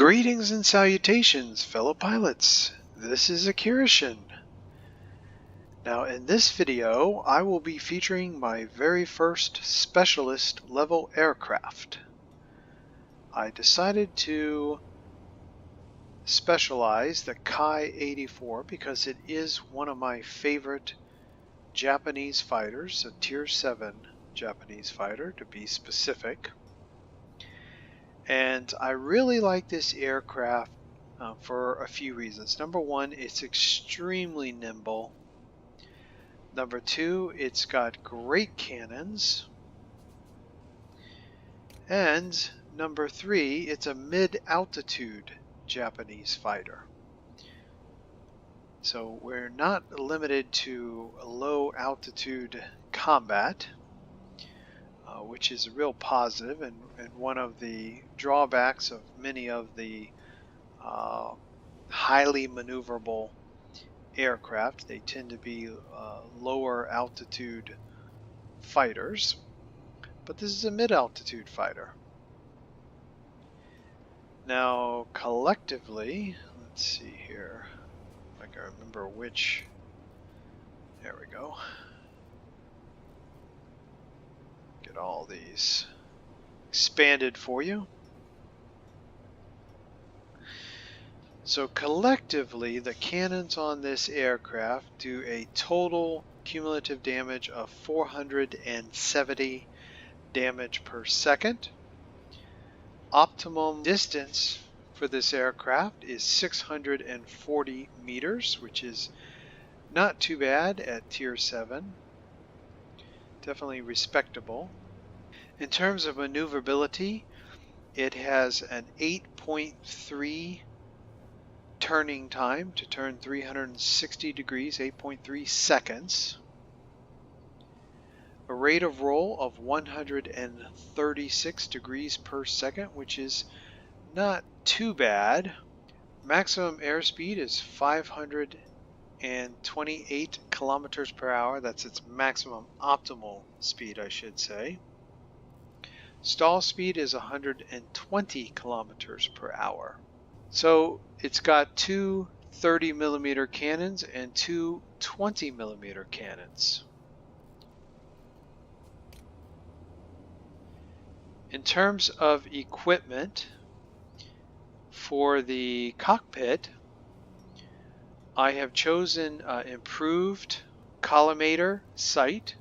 Greetings and salutations, fellow pilots. This is Akirishin. Now in this video, I will be featuring my very first specialist level aircraft. I decided to specialize the Ki-84 because it is one of my favorite Japanese fighters, a Tier 7 Japanese fighter to be specific. And I really like this aircraft for a few reasons. Number one, it's extremely nimble. Number two, it's got great cannons. And number three, it's a mid-altitude Japanese fighter. So we're not limited to low altitude combat, which is a real positive and one of the drawbacks of many of the highly maneuverable aircraft. They tend to be lower altitude fighters, but this is a mid-altitude fighter. Now collectively, let's see here if I can remember which. There we go. Get all these expanded for you. So collectively, the cannons on this aircraft do a total cumulative damage of 470 damage per second. Optimum distance for this aircraft is 640 meters, which is not too bad at Tier 7. Definitely respectable. In terms of maneuverability, it has an 8.3 turning time to turn 360 degrees, 8.3 seconds. A rate of roll of 136 degrees per second, which is not too bad. Maximum airspeed is 528 kilometers per hour. That's its maximum optimal speed, I should say. Stall speed is 120 kilometers per hour. So it's got two 30mm cannons and two 20mm cannons. In terms of equipment for the cockpit, I have chosen improved collimator sight,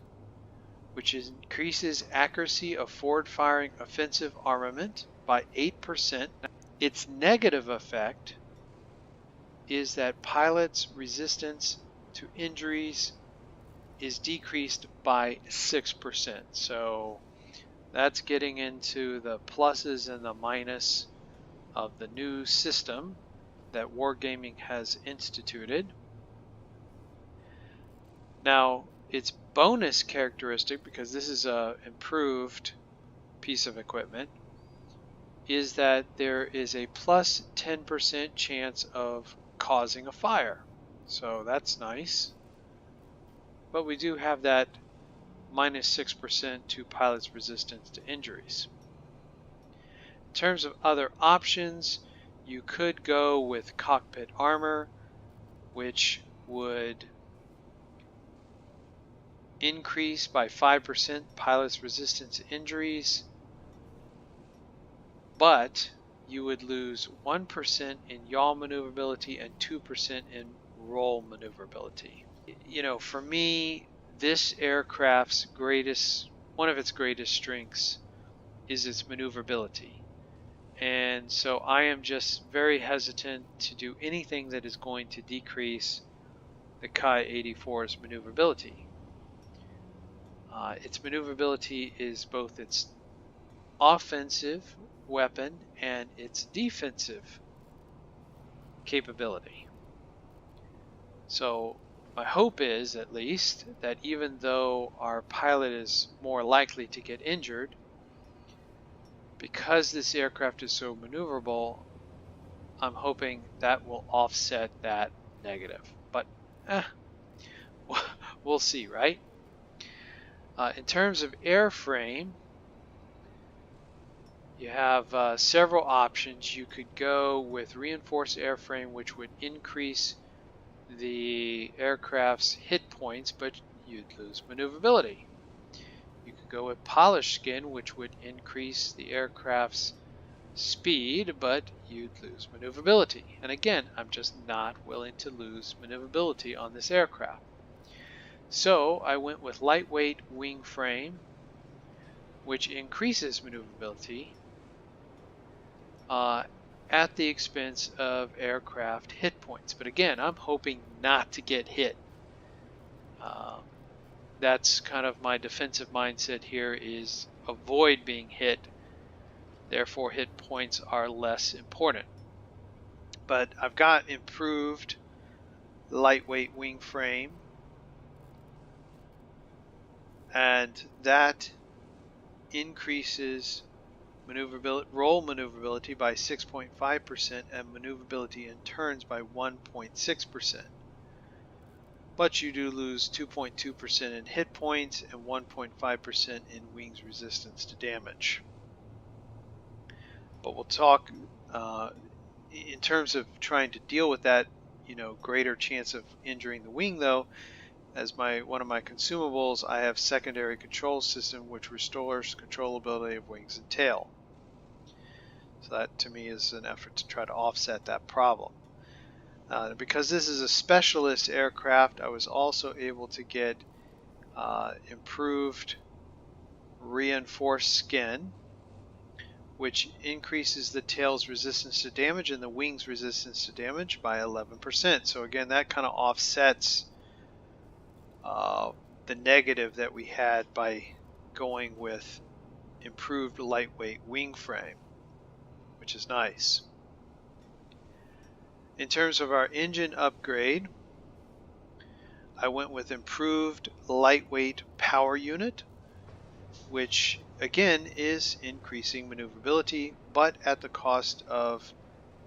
which increases accuracy of forward-firing offensive armament by 8%. Its negative effect is that pilots' resistance to injuries is decreased by 6%. So that's getting into the pluses and the minus of the new system that Wargaming has instituted. Now, its bonus characteristic, because this is an improved piece of equipment, is that there is a plus 10% chance of causing a fire. So that's nice. But we do have that minus 6% to pilots' resistance to injuries. In terms of other options, you could go with cockpit armor, which would increase by 5% pilots' resistance to injuries, but you would lose 1% in yaw maneuverability and 2% in roll maneuverability. You know, for me, this aircraft's one of its greatest strengths is its maneuverability. And so I am just very hesitant to do anything that is going to decrease the Ki-84's maneuverability. Its maneuverability is both its offensive weapon and its defensive capability. So my hope is, at least, that even though our pilot is more likely to get injured, because this aircraft is so maneuverable, I'm hoping that will offset that negative. But we'll see, right? In terms of airframe, You have several options. You could go with reinforced airframe, which would increase the aircraft's hit points, but you'd lose maneuverability. You could go with polished skin, which would increase the aircraft's speed, but you'd lose maneuverability. And again, I'm just not willing to lose maneuverability on this aircraft. So I went with lightweight wing frame, which increases maneuverability at the expense of aircraft hit points. But again, I'm hoping not to get hit. That's kind of my defensive mindset here, is avoid being hit. Therefore, hit points are less important. But I've got improved lightweight wing frame, and that increases roll maneuverability by 6.5% and maneuverability in turns by 1.6%. But you do lose 2.2% in hit points and 1.5% in wings resistance to damage. But we'll talk in terms of trying to deal with that, greater chance of injuring the wing, though. As one of my consumables, I have secondary control system, which restores controllability of wings and tail. So that to me is an effort to try to offset that problem. Because this is a specialist aircraft, I was also able to get improved reinforced skin, which increases the tail's resistance to damage and the wing's resistance to damage by 11%. So again, that kind of offsets the negative that we had by going with improved lightweight wing frame, which is nice. In terms of our engine upgrade, I went with improved lightweight power unit, which again is increasing maneuverability, but at the cost of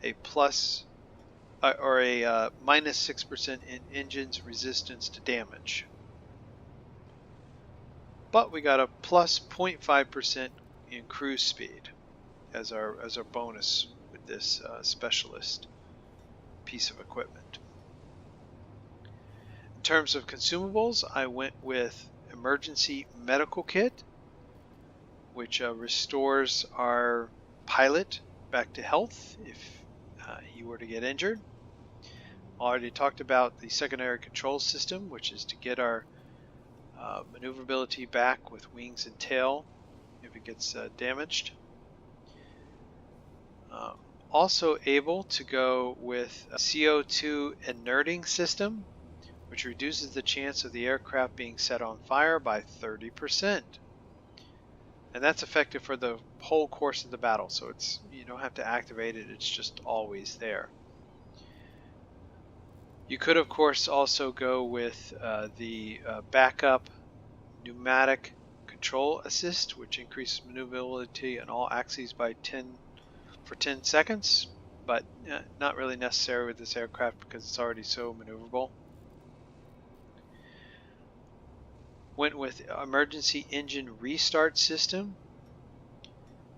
a minus 6% in engine's resistance to damage. But we got a plus 0.5% in cruise speed as our bonus with this specialist piece of equipment. In terms of consumables, I went with emergency medical kit, which restores our pilot back to health if he were to get injured. Already talked about the secondary control system, which is to get our maneuverability back with wings and tail if it gets damaged. Also able to go with a CO2 inerting system, which reduces the chance of the aircraft being set on fire by 30%. And that's effective for the whole course of the battle, so you don't have to activate it, it's just always there. You could, of course, also go with the backup pneumatic control assist, which increases maneuverability on all axes by 10 seconds, but not really necessary with this aircraft because it's already so maneuverable. Went with emergency engine restart system,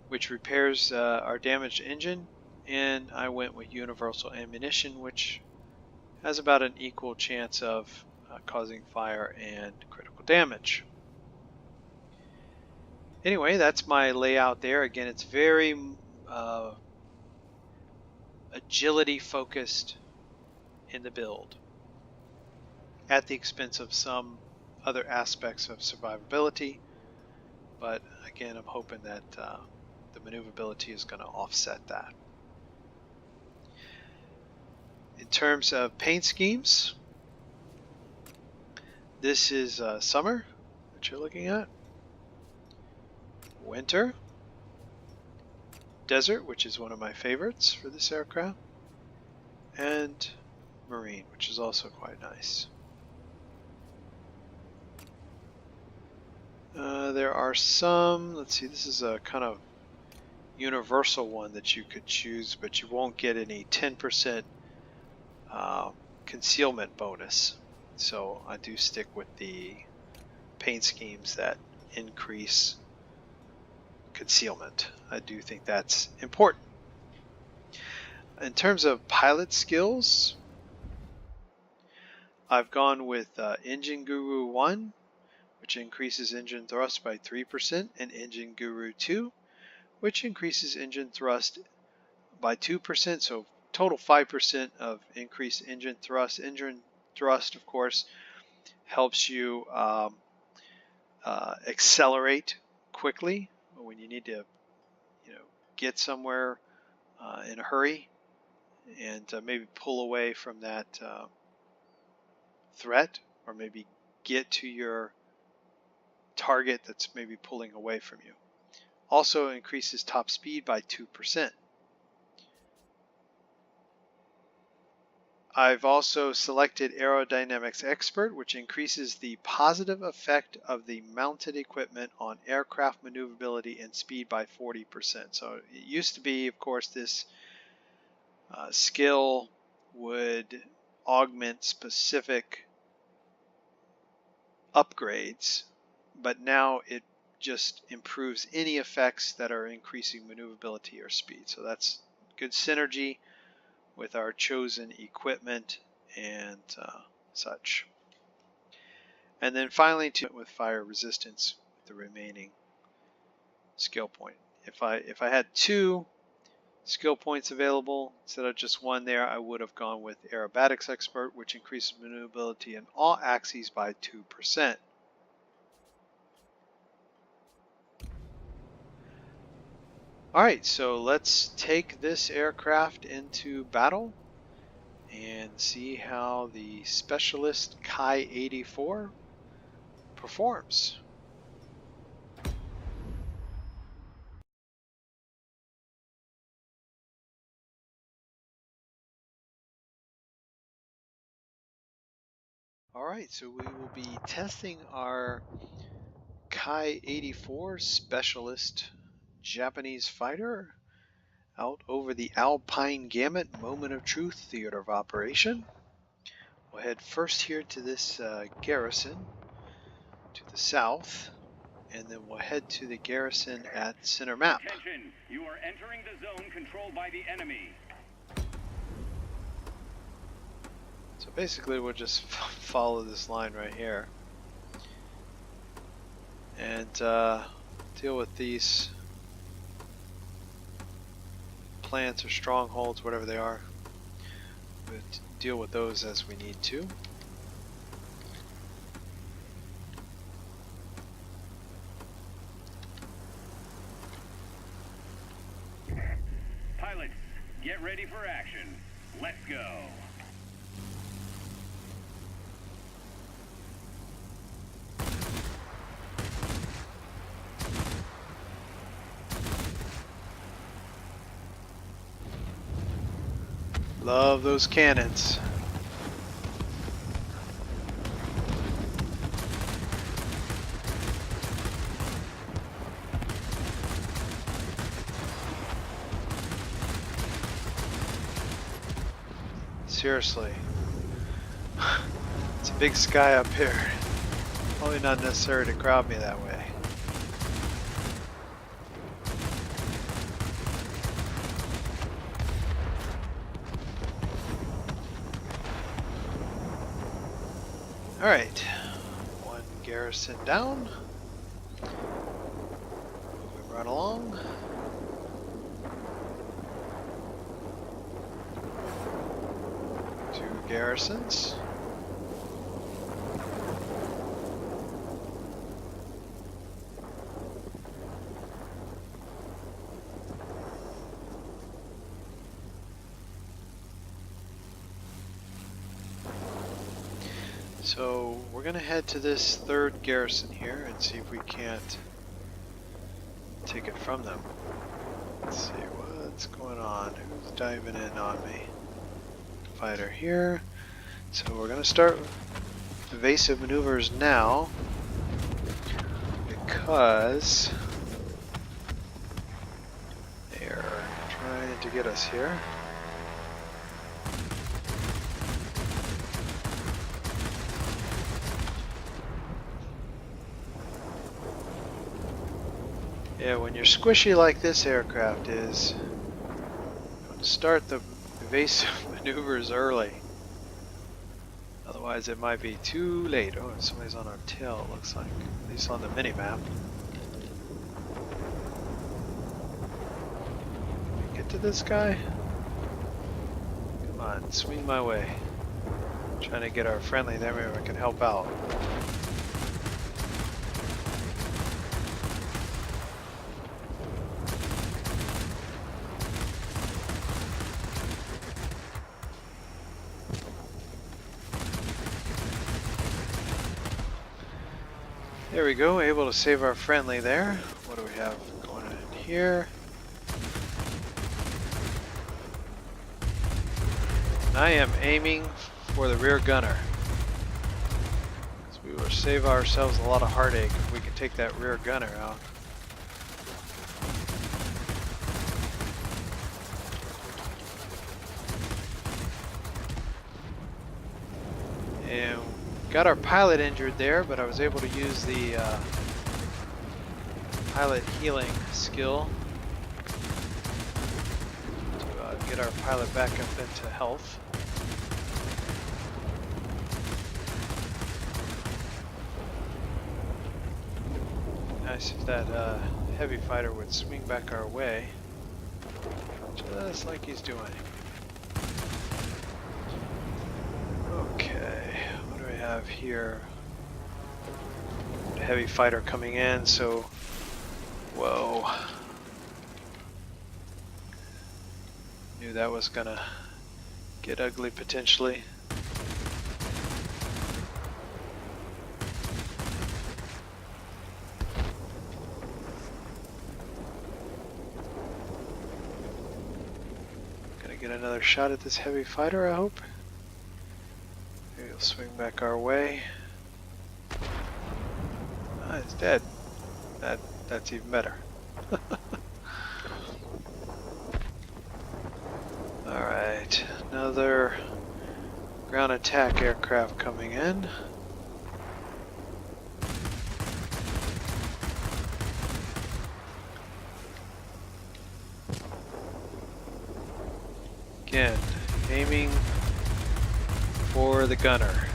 which repairs our damaged engine, and I went with universal ammunition, which has about an equal chance of causing fire and critical damage. Anyway, that's my layout there. Again, it's very agility focused in the build, at the expense of some other aspects of survivability, but again, I'm hoping that the maneuverability is going to offset that. In terms of paint schemes, this is summer that you're looking at, winter, desert, which is one of my favorites for this aircraft, and marine, which is also quite nice. There are some, let's see, this is a kind of universal one that you could choose, but you won't get any 10% concealment bonus. So I do stick with the paint schemes that increase concealment. I do think that's important. In terms of pilot skills, I've gone with Engine Guru 1, which increases engine thrust by 3%, and Engine Guru 2, which increases engine thrust by 2%, so total 5% of increased engine thrust. Engine thrust, of course, helps you accelerate quickly when you need to, get somewhere in a hurry and maybe pull away from that threat, or maybe get to your target that's maybe pulling away from you. Also increases top speed by 2%. I've also selected Aerodynamics Expert, which increases the positive effect of the mounted equipment on aircraft maneuverability and speed by 40%. So it used to be, of course, this skill would augment specific upgrades, but now it just improves any effects that are increasing maneuverability or speed. So that's good synergy with our chosen equipment and such. And then finally, with fire resistance, the remaining skill point. If I had 2 skill points available instead of just 1 there, I would have gone with Aerobatics Expert, which increases maneuverability in all axes by 2%. Alright, so let's take this aircraft into battle and see how the Specialist Ki-84 performs. Alright, so we will be testing our Ki-84 Specialist Japanese fighter out over the Alpine Gamut Moment of Truth Theater of Operation. We'll head first here to this garrison to the south, and then we'll head to the garrison at center map. Attention! You are entering the zone controlled by the enemy. So basically we'll just follow this line right here and deal with these plants or strongholds, whatever they are. We'll deal with those as we need to. Pilots, get ready for action. Let's go. Love those cannons. Seriously. It's a big sky up here. Probably not necessary to crowd me that way. Alright, 1 garrison down. Moving right along. Two garrisons. So we're going to head to this 3rd garrison here and see if we can't take it from them. Let's see what's going on. Who's diving in on me? Fighter here. So we're going to start evasive maneuvers now because they're trying to get us here. Yeah, when you're squishy like this aircraft is, start the evasive maneuvers early. Otherwise it might be too late. Oh, somebody's on our tail, it looks like. At least on the mini-map. Get to this guy? Come on, swing my way. Trying to get our friendly there, maybe we can help out. There we go, able to save our friendly there. What do we have going in here? I am aiming for the rear gunner. So we will save ourselves a lot of heartache if we can take that rear gunner out. And got our pilot injured there, but I was able to use the pilot healing skill to get our pilot back up into health. Nice if that heavy fighter would swing back our way, just like he's doing. Okay, what do we have here? Heavy fighter coming in, so whoa. Knew that was gonna get ugly potentially. Gonna get another shot at this heavy fighter, I hope. Maybe he'll swing back our way. Ah, he's dead. That's even better. Alright, another ground attack aircraft coming in. Again, aiming for the gunner.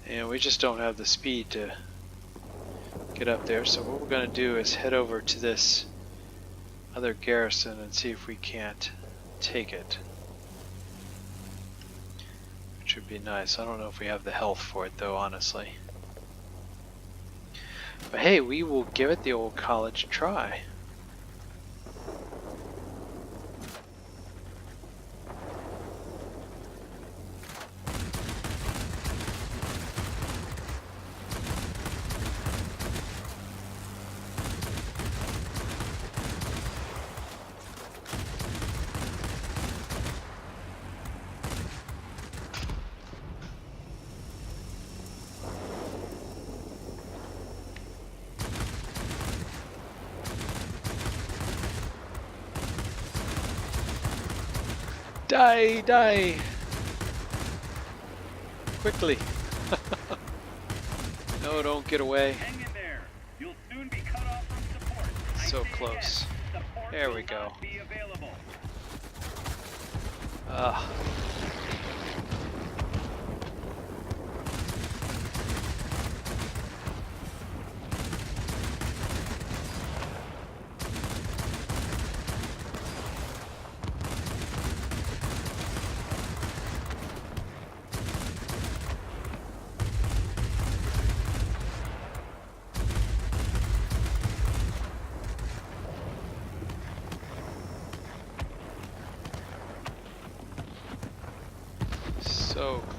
And we just don't have the speed to get up there, so what we're going to do is head over to this other garrison and see if we can't take it. Which would be nice. I don't know if we have the health for it though, honestly. But hey, we will give it the old college try. Die, die! Quickly! No, don't get away. Hang in there. You'll soon be cut off from support. So close. There we go.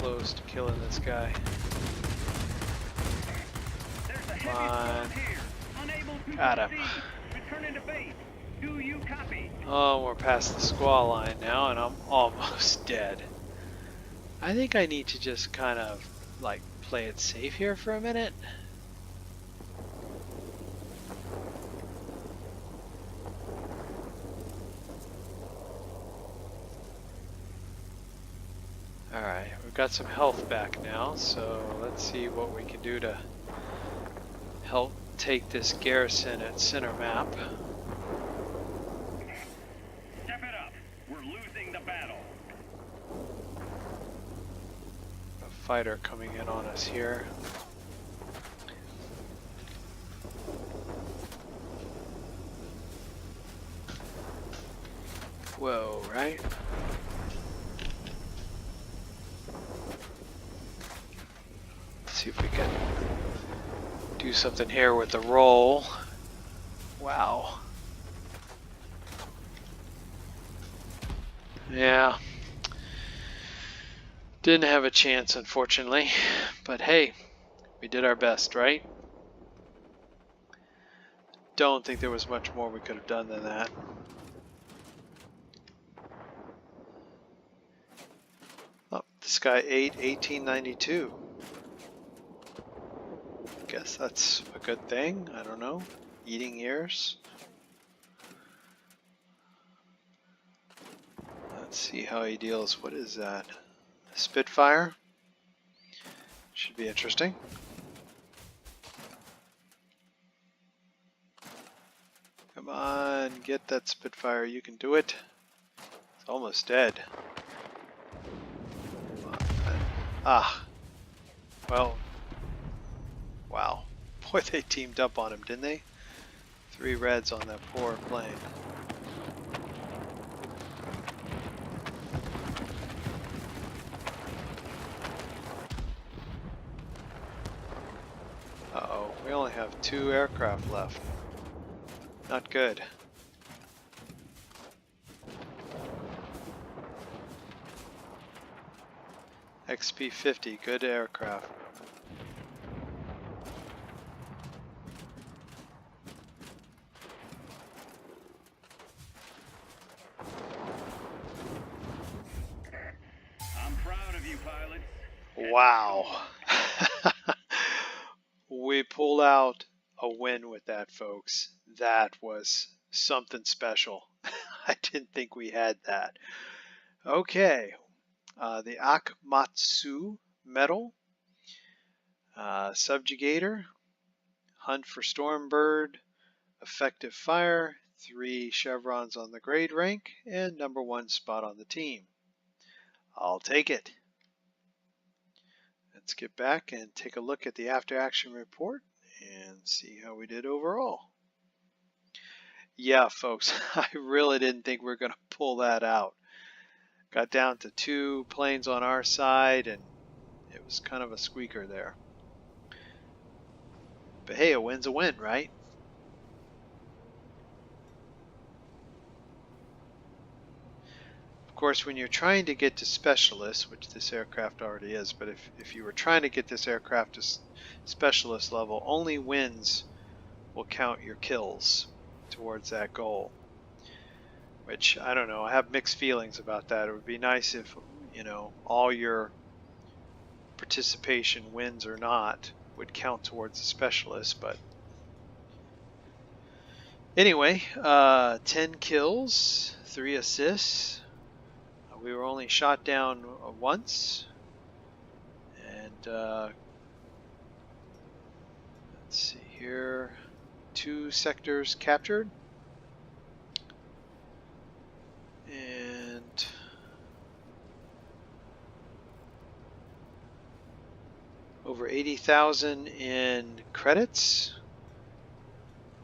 close to killing this guy. There's a Come heavy on. storm here. Unable to Got him. proceed. Return into base. Do you copy? Oh, we're past the squall line now, and I'm almost dead. I think I need to just kind of, like, play it safe here for a minute. Alright, we've got some health back now, so let's see what we can do to help take this garrison at center map. Step it up. We're losing the battle. A fighter coming in on us here. Whoa, right? Let's see if we can do something here with the roll. Wow. Yeah. Didn't have a chance, unfortunately. But hey, we did our best, right? Don't think there was much more we could have done than that. Oh, this guy ate 1892. Guess that's a good thing. I don't know. Eating ears. Let's see how he deals. What is that? Spitfire? Should be interesting. Come on, get that Spitfire. You can do it. It's almost dead. Ah. Well. Wow. Boy, they teamed up on him, didn't they? 3 reds on that poor plane. Uh-oh, we only have 2 aircraft left. Not good. XP-50, good aircraft. I'm proud of you, pilots. Wow. We pulled out a win with that, folks. That was something special. I didn't think we had that. Okay. The Akamatsu medal. Subjugator. Hunt for Stormbird. Effective fire. 3 chevrons on the grade rank. And #1 spot on the team. I'll take it. Let's get back and take a look at the after action report and see how we did overall. Yeah, folks, I really didn't think we were going to pull that out. Got down to 2 planes on our side and it was kind of a squeaker there. But hey, a win's a win, right? Of course, when you're trying to get to specialist, which this aircraft already is, but if you were trying to get this aircraft to specialist level, only wins will count your kills towards that goal. Which, I don't know, I have mixed feelings about that. It would be nice if, you know, all your participation, wins or not, would count towards the specialist, but anyway, 10 kills, 3 assists. We were only shot down once, and let's see here, 2 sectors captured, and over 80,000 in credits,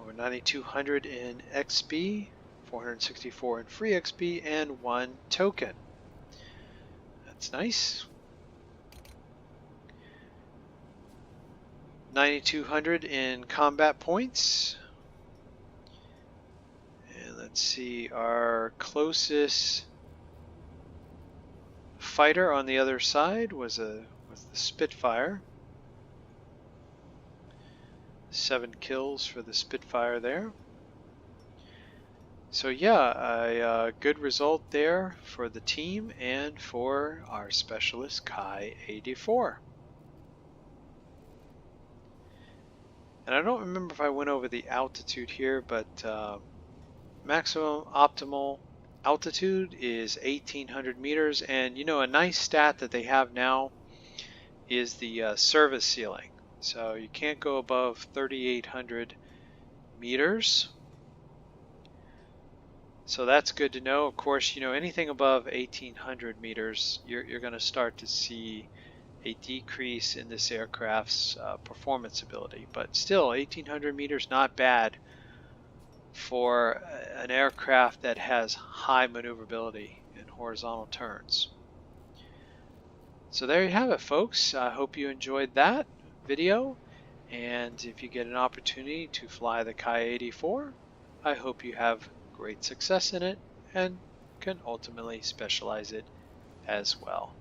over 9,200 in XP, 464 in free XP, and 1 token. That's nice. 9,200 in combat points. And let's see, our closest fighter on the other side was the Spitfire. 7 kills for the Spitfire there. So yeah, a good result there for the team and for our specialist Ki-84. And I don't remember if I went over the altitude here, but maximum optimal altitude is 1800 meters. And you know, a nice stat that they have now is the service ceiling. So you can't go above 3800 meters. So that's good to know. Of course, you know, anything above 1800 meters, you're going to start to see a decrease in this aircraft's performance ability. But still, 1800 meters, not bad for an aircraft that has high maneuverability in horizontal turns. So there you have it, folks. I hope you enjoyed that video. And if you get an opportunity to fly the Ki-84, I hope you have great success in it and can ultimately specialize it as well.